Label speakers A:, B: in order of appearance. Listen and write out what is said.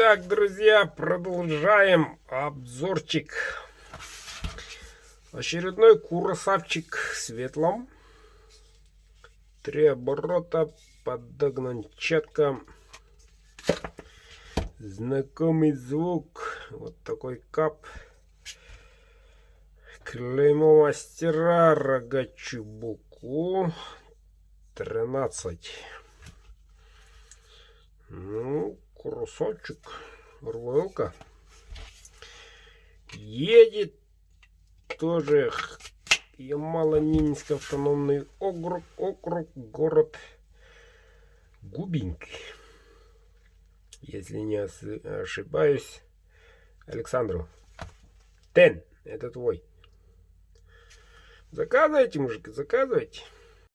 A: Итак, друзья, продолжаем обзорчик. Очередной курасавчик светлом. 3 оборота, подогнан четко. Знакомый звук. Вот такой кап. Клеймо мастера, рога чубуку. 13. Ну, курасавчик. РВЛ-ка. Едет тоже Ямало-Ненецкий автономный округ, город Губинки. Если не ошибаюсь. Александров. Тен, это твой. Заказывайте, мужики, заказывайте.